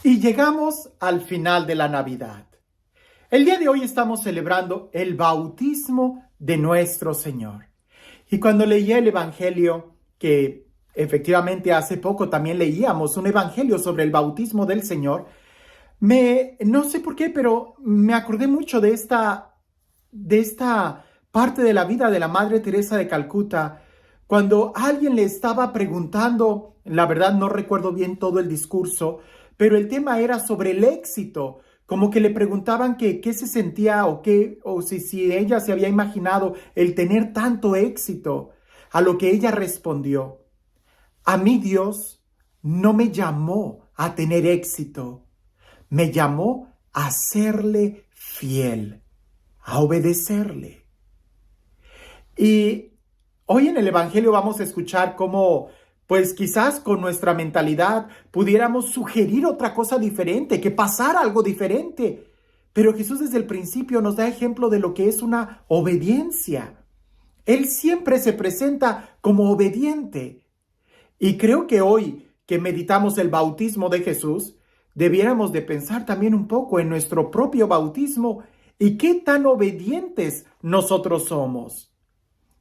Y llegamos al final de la Navidad. El día de hoy estamos celebrando el bautismo de nuestro Señor. Y cuando leía el Evangelio, que efectivamente hace poco también leíamos un Evangelio sobre el bautismo del Señor, no sé por qué, pero me acordé mucho de esta parte de la vida de la Madre Teresa de Calcuta, cuando alguien le estaba preguntando, la verdad no recuerdo bien todo el discurso, pero el tema era sobre el éxito, como que le preguntaban que qué se sentía o si ella se había imaginado el tener tanto éxito, a lo que ella respondió: a mí Dios no me llamó a tener éxito, me llamó a serle fiel, a obedecerle. Y hoy en el Evangelio vamos a escuchar cómo, pues quizás con nuestra mentalidad pudiéramos sugerir otra cosa diferente, que pasara algo diferente. Pero Jesús desde el principio nos da ejemplo de lo que es una obediencia. Él siempre se presenta como obediente. Y creo que hoy que meditamos el bautismo de Jesús, debiéramos de pensar también un poco en nuestro propio bautismo y qué tan obedientes nosotros somos.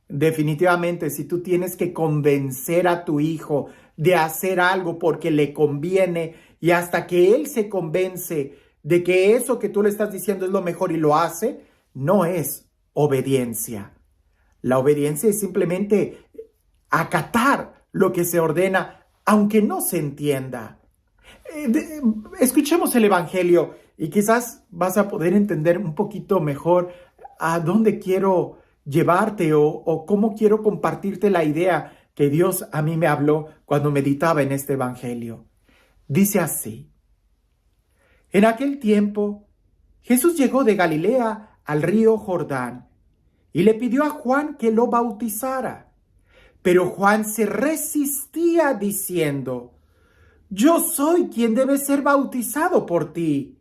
Definitivamente, si tú tienes que convencer a tu hijo de hacer algo porque le conviene y hasta que él se convence de que eso que tú le estás diciendo es lo mejor y lo hace, no es obediencia. La obediencia es simplemente acatar lo que se ordena, aunque no se entienda. Escuchemos el Evangelio y quizás vas a poder entender un poquito mejor a dónde quiero llevarte o cómo quiero compartirte la idea que Dios a mí me habló cuando meditaba en este Evangelio. Dice así: en aquel tiempo, Jesús llegó de Galilea al río Jordán y le pidió a Juan que lo bautizara. Pero Juan se resistía diciendo: yo soy quien debe ser bautizado por ti,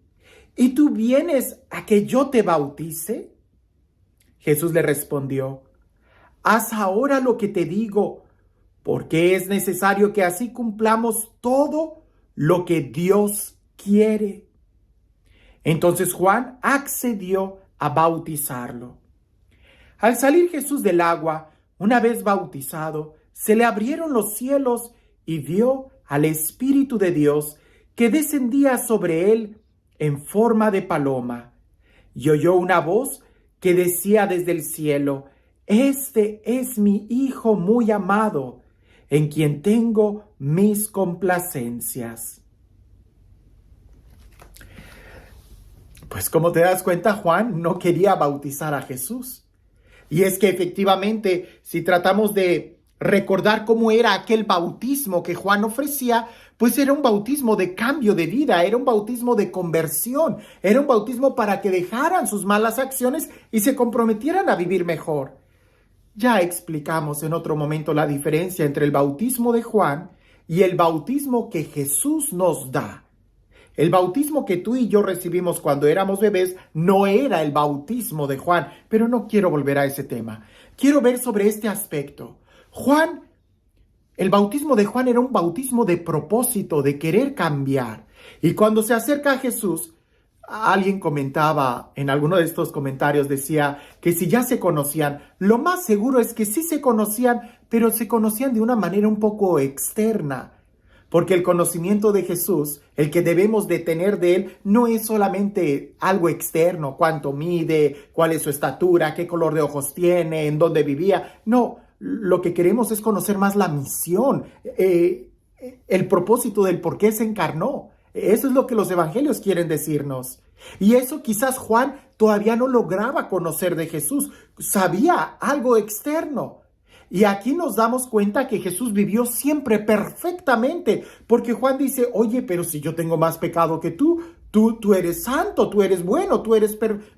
¿y tú vienes a que yo te bautice? Jesús le respondió: haz ahora lo que te digo, porque es necesario que así cumplamos todo lo que Dios quiere. Entonces Juan accedió a bautizarlo. Al salir Jesús del agua, una vez bautizado, se le abrieron los cielos y vio al Espíritu de Dios que descendía sobre él en forma de paloma. Y oyó una voz que decía desde el cielo: este es mi Hijo muy amado, en quien tengo mis complacencias. Pues como te das cuenta, Juan no quería bautizar a Jesús. Y es que efectivamente, si tratamos de recordar cómo era aquel bautismo que Juan ofrecía, pues era un bautismo de cambio de vida, era un bautismo de conversión, era un bautismo para que dejaran sus malas acciones y se comprometieran a vivir mejor. Ya explicamos en otro momento la diferencia entre el bautismo de Juan y el bautismo que Jesús nos da. El bautismo que tú y yo recibimos cuando éramos bebés no era el bautismo de Juan, pero no quiero volver a ese tema. Quiero ver sobre este aspecto. El bautismo de Juan era un bautismo de propósito, de querer cambiar. Y cuando se acerca a Jesús, alguien comentaba, en alguno de estos comentarios decía que si ya se conocían, lo más seguro es que sí se conocían, pero se conocían de una manera un poco externa. Porque el conocimiento de Jesús, el que debemos de tener de él, no es solamente algo externo, cuánto mide, cuál es su estatura, qué color de ojos tiene, en dónde vivía. No, lo que queremos es conocer más la misión, el propósito del por qué se encarnó. Eso es lo que los evangelios quieren decirnos. Y eso quizás Juan todavía no lograba conocer de Jesús, sabía algo externo. Y aquí nos damos cuenta que Jesús vivió siempre perfectamente, porque Juan dice: oye, pero si yo tengo más pecado que tú eres santo, tú eres bueno,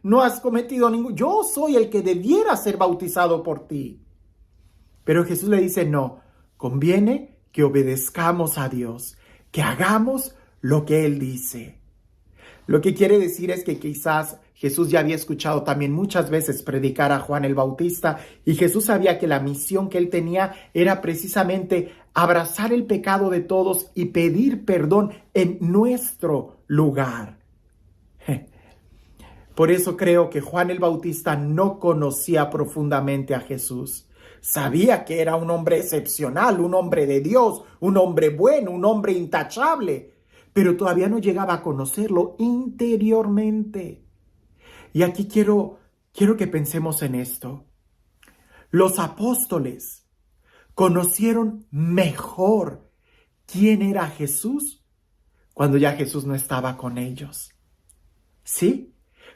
no has cometido yo soy el que debiera ser bautizado por ti. Pero Jesús le dice: no, conviene que obedezcamos a Dios, que hagamos lo que Él dice. Lo que quiere decir es que quizás Jesús ya había escuchado también muchas veces predicar a Juan el Bautista y Jesús sabía que la misión que él tenía era precisamente abrazar el pecado de todos y pedir perdón en nuestro lugar. Por eso creo que Juan el Bautista no conocía profundamente a Jesús. Sabía que era un hombre excepcional, un hombre de Dios, un hombre bueno, un hombre intachable, pero todavía no llegaba a conocerlo interiormente. Y aquí quiero que pensemos en esto. Los apóstoles conocieron mejor quién era Jesús cuando ya Jesús no estaba con ellos. ¿Sí?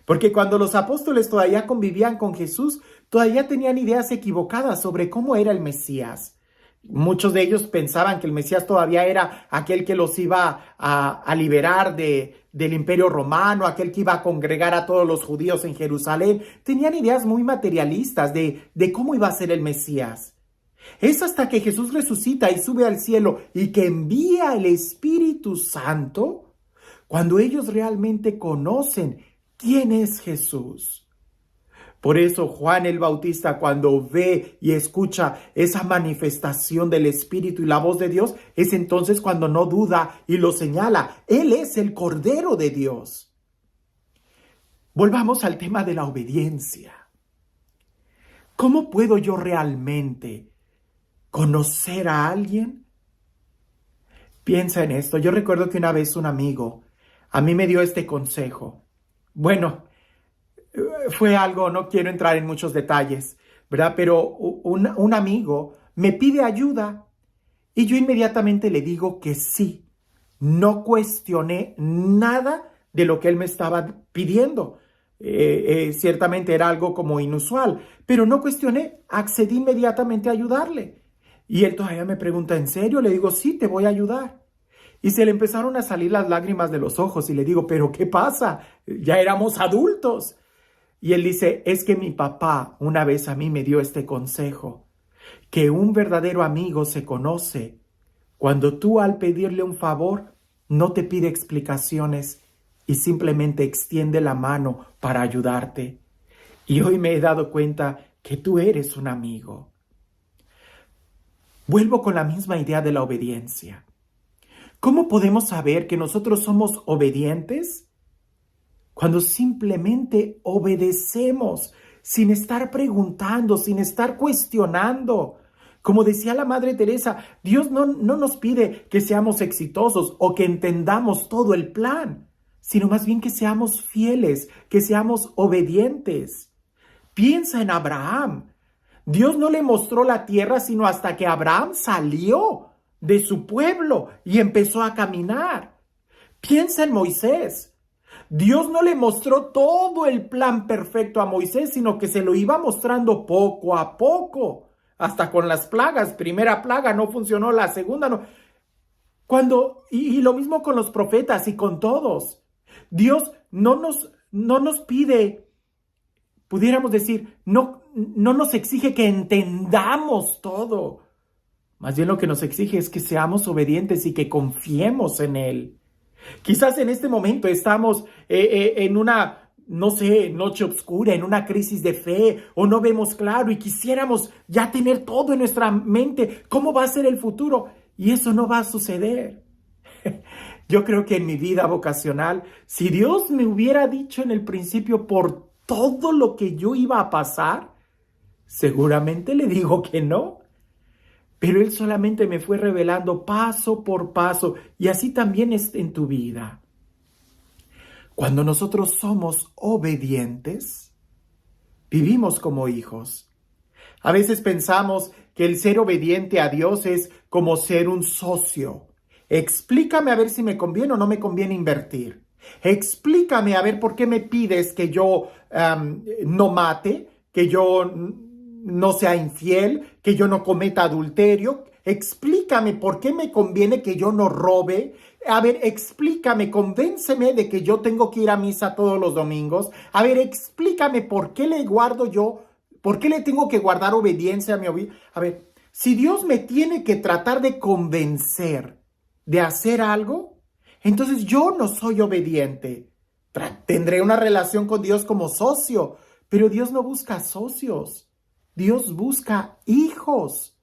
Porque cuando los apóstoles todavía convivían con Jesús, todavía tenían ideas equivocadas sobre cómo era el Mesías. Muchos de ellos pensaban que el Mesías todavía era aquel que los iba a liberar del Imperio Romano, aquel que iba a congregar a todos los judíos en Jerusalén. Tenían ideas muy materialistas de cómo iba a ser el Mesías. Es hasta que Jesús resucita y sube al cielo y que envía el Espíritu Santo, cuando ellos realmente conocen quién es Jesús. Por eso Juan el Bautista, cuando ve y escucha esa manifestación del Espíritu y la voz de Dios, es entonces cuando no duda y lo señala. Él es el Cordero de Dios. Volvamos al tema de la obediencia. ¿Cómo puedo yo realmente conocer a alguien? Piensa en esto. Yo recuerdo que una vez un amigo a mí me dio este consejo. Bueno, fue algo, no quiero entrar en muchos detalles, ¿verdad? Pero un amigo me pide ayuda y yo inmediatamente le digo que sí. No cuestioné nada de lo que él me estaba pidiendo. Ciertamente era algo como inusual, pero no cuestioné, accedí inmediatamente a ayudarle. Y él todavía me pregunta, ¿en serio? Le digo, sí, te voy a ayudar. Y se le empezaron a salir las lágrimas de los ojos y le digo, ¿pero qué pasa? Ya éramos adultos. Y él dice, es que mi papá una vez a mí me dio este consejo, que un verdadero amigo se conoce cuando tú al pedirle un favor no te pide explicaciones y simplemente extiende la mano para ayudarte. Y hoy me he dado cuenta que tú eres un amigo. Vuelvo con la misma idea de la obediencia. ¿Cómo podemos saber que nosotros somos obedientes? Cuando simplemente obedecemos, sin estar preguntando, sin estar cuestionando. Como decía la Madre Teresa, Dios no nos pide que seamos exitosos o que entendamos todo el plan, sino más bien que seamos fieles, que seamos obedientes. Piensa en Abraham. Dios no le mostró la tierra sino hasta que Abraham salió de su pueblo y empezó a caminar. Piensa en Moisés. Dios no le mostró todo el plan perfecto a Moisés, sino que se lo iba mostrando poco a poco, hasta con las plagas. Primera plaga no funcionó, la segunda no. Y lo mismo con los profetas y con todos. Dios no nos pide, pudiéramos decir, no nos exige que entendamos todo. Más bien lo que nos exige es que seamos obedientes y que confiemos en Él. Quizás en este momento estamos en una, no sé, noche oscura, en una crisis de fe, o no vemos claro y quisiéramos ya tener todo en nuestra mente. ¿Cómo va a ser el futuro? Y eso no va a suceder. Yo creo que en mi vida vocacional, si Dios me hubiera dicho en el principio por todo lo que yo iba a pasar, seguramente le digo que no. Pero Él solamente me fue revelando paso por paso, y así también es en tu vida. Cuando nosotros somos obedientes, vivimos como hijos. A veces pensamos que el ser obediente a Dios es como ser un socio. Explícame a ver si me conviene o no me conviene invertir. Explícame a ver por qué me pides que yo no mate, que yo no sea infiel, que yo no cometa adulterio. Explícame por qué me conviene que yo no robe. A ver, explícame, convénceme de que yo tengo que ir a misa todos los domingos. A ver, explícame por qué le tengo que guardar obediencia a mi obediencia. A ver, si Dios me tiene que tratar de convencer de hacer algo, entonces yo no soy obediente. Tendré una relación con Dios como socio, pero Dios no busca socios. Dios busca hijos.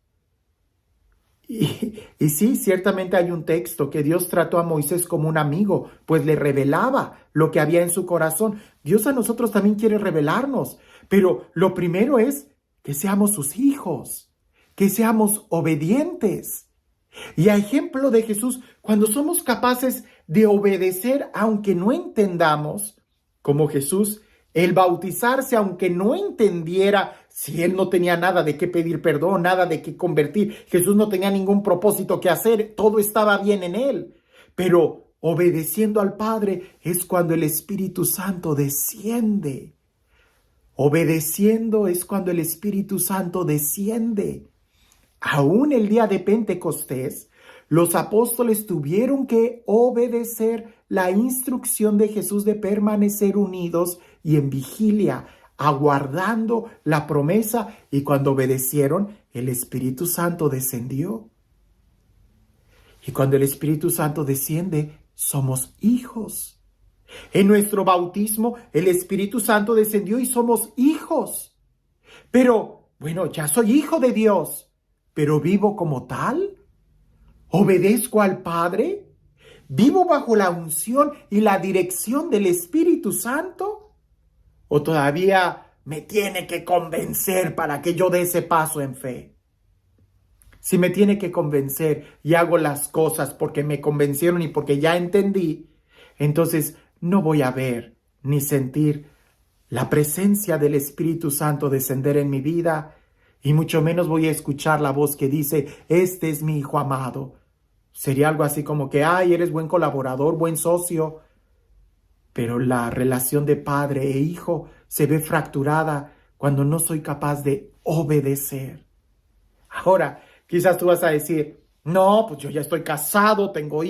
Y sí, ciertamente hay un texto que Dios trató a Moisés como un amigo, pues le revelaba lo que había en su corazón. Dios a nosotros también quiere revelarnos, pero lo primero es que seamos sus hijos, que seamos obedientes. Y a ejemplo de Jesús, cuando somos capaces de obedecer aunque no entendamos, como Jesús, el bautizarse aunque no entendiera, si él no tenía nada de qué pedir perdón, nada de qué convertir, Jesús no tenía ningún propósito que hacer, todo estaba bien en él. Pero obedeciendo al Padre es cuando el Espíritu Santo desciende. Obedeciendo es cuando el Espíritu Santo desciende. Aún el día de Pentecostés, los apóstoles tuvieron que obedecer la instrucción de Jesús de permanecer unidos y en vigilia, aguardando la promesa, y cuando obedecieron, el Espíritu Santo descendió. Y cuando el Espíritu Santo desciende, somos hijos. En nuestro bautismo, el Espíritu Santo descendió y somos hijos. Pero, bueno, ya soy hijo de Dios, pero ¿vivo como tal? ¿Obedezco al Padre? ¿Vivo bajo la unción y la dirección del Espíritu Santo? ¿O todavía me tiene que convencer para que yo dé ese paso en fe? Si me tiene que convencer y hago las cosas porque me convencieron y porque ya entendí, entonces no voy a ver ni sentir la presencia del Espíritu Santo descender en mi vida, y mucho menos voy a escuchar la voz que dice, este es mi hijo amado. Sería algo así como que, ay, eres buen colaborador, buen socio. Pero la relación de padre e hijo se ve fracturada cuando no soy capaz de obedecer. Ahora, quizás tú vas a decir, no, pues yo ya estoy casado, tengo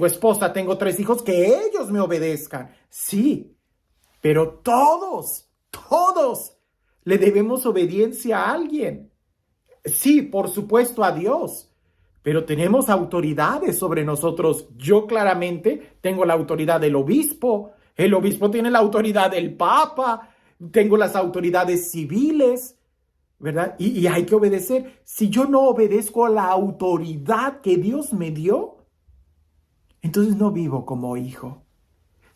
esposa, tengo 3 hijos, que ellos me obedezcan. Sí, pero todos le debemos obediencia a alguien. Sí, por supuesto a Dios, pero tenemos autoridades sobre nosotros. Yo claramente tengo la autoridad del obispo, el obispo tiene la autoridad del papa, tengo las autoridades civiles, ¿verdad? Y hay que obedecer. Si yo no obedezco a la autoridad que Dios me dio, entonces no vivo como hijo.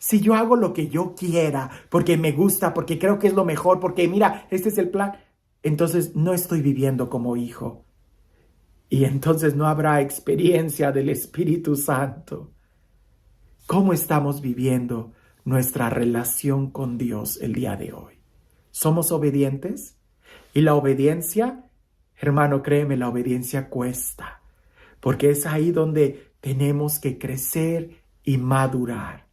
Si yo hago lo que yo quiera, porque me gusta, porque creo que es lo mejor, porque mira, este es el plan, entonces no estoy viviendo como hijo. Y entonces no habrá experiencia del Espíritu Santo. ¿Cómo estamos viviendo nuestra relación con Dios el día de hoy? ¿Somos obedientes? Y la obediencia, hermano, créeme, la obediencia cuesta, porque es ahí donde tenemos que crecer y madurar.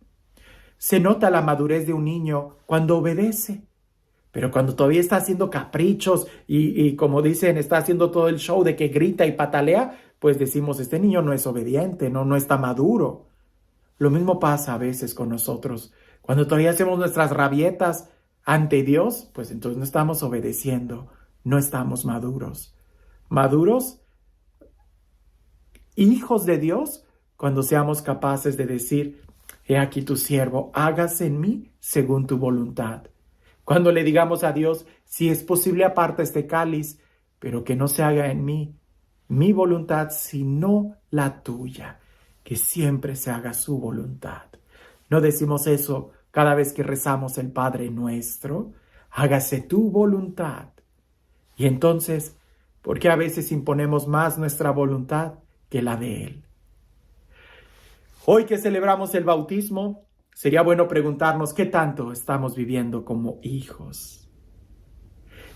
Se nota la madurez de un niño cuando obedece, pero cuando todavía está haciendo caprichos y como dicen, está haciendo todo el show de que grita y patalea, pues decimos, este niño no es obediente, no está maduro. Lo mismo pasa a veces con nosotros. Cuando todavía hacemos nuestras rabietas ante Dios, pues entonces no estamos obedeciendo, no estamos maduros. Maduros, hijos de Dios, cuando seamos capaces de decir, he aquí tu siervo, hágase en mí según tu voluntad. Cuando le digamos a Dios, si es posible aparta este cáliz, pero que no se haga en mí mi voluntad, sino la tuya, que siempre se haga su voluntad. No decimos eso cada vez que rezamos el Padre Nuestro, hágase tu voluntad. Y entonces, ¿por qué a veces imponemos más nuestra voluntad que la de Él? Hoy que celebramos el bautismo, sería bueno preguntarnos qué tanto estamos viviendo como hijos.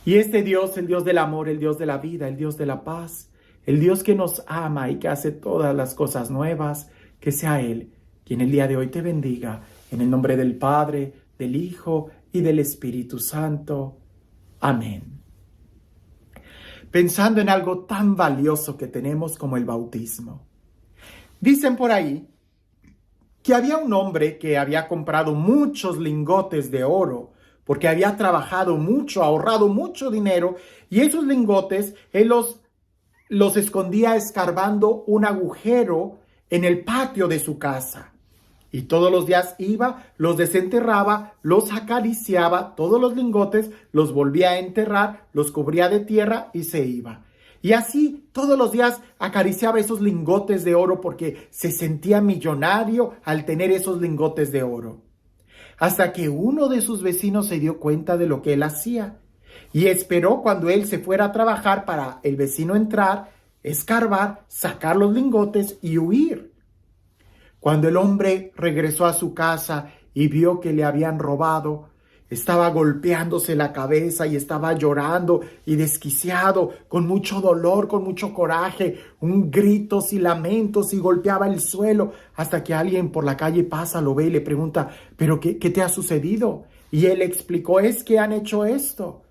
Y este Dios, el Dios del amor, el Dios de la vida, el Dios de la paz, el Dios que nos ama y que hace todas las cosas nuevas, que sea Él quien el día de hoy te bendiga, en el nombre del Padre, del Hijo y del Espíritu Santo. Amén. Pensando en algo tan valioso que tenemos como el bautismo. Dicen por ahí que había un hombre que había comprado muchos lingotes de oro porque había trabajado mucho, ahorrado mucho dinero, y esos lingotes él los escondía escarbando un agujero en el patio de su casa. Y todos los días iba, los desenterraba, los acariciaba, todos los lingotes, los volvía a enterrar, los cubría de tierra y se iba. Y así todos los días acariciaba esos lingotes de oro porque se sentía millonario al tener esos lingotes de oro. Hasta que uno de sus vecinos se dio cuenta de lo que él hacía y esperó cuando él se fuera a trabajar para el vecino entrar, escarbar, sacar los lingotes y huir. Cuando el hombre regresó a su casa y vio que le habían robado, estaba golpeándose la cabeza y estaba llorando y desquiciado, con mucho dolor, con mucho coraje, gritos y lamentos, y golpeaba el suelo hasta que alguien por la calle pasa, lo ve y le pregunta, ¿pero qué te ha sucedido? Y él explicó, es que han hecho esto.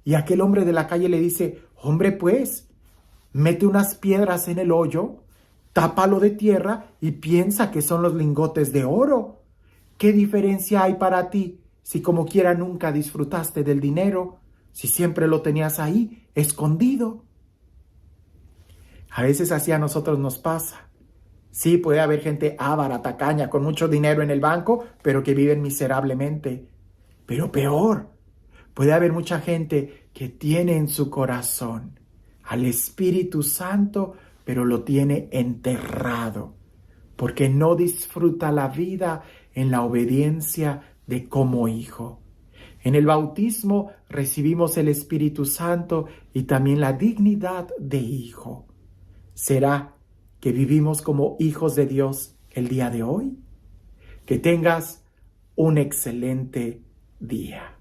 Y aquel hombre de la calle le dice, hombre, pues, mete unas piedras en el hoyo, tápalo de tierra y piensa que son los lingotes de oro. ¿Qué diferencia hay para ti si como quiera nunca disfrutaste del dinero, si siempre lo tenías ahí, escondido? A veces así a nosotros nos pasa. Sí, puede haber gente avara, tacaña, con mucho dinero en el banco, pero que viven miserablemente. Pero peor, puede haber mucha gente que tiene en su corazón al Espíritu Santo, pero lo tiene enterrado, porque no disfruta la vida en la obediencia de como hijo. En el bautismo recibimos el Espíritu Santo y también la dignidad de hijo. ¿Será que vivimos como hijos de Dios el día de hoy? Que tengas un excelente día.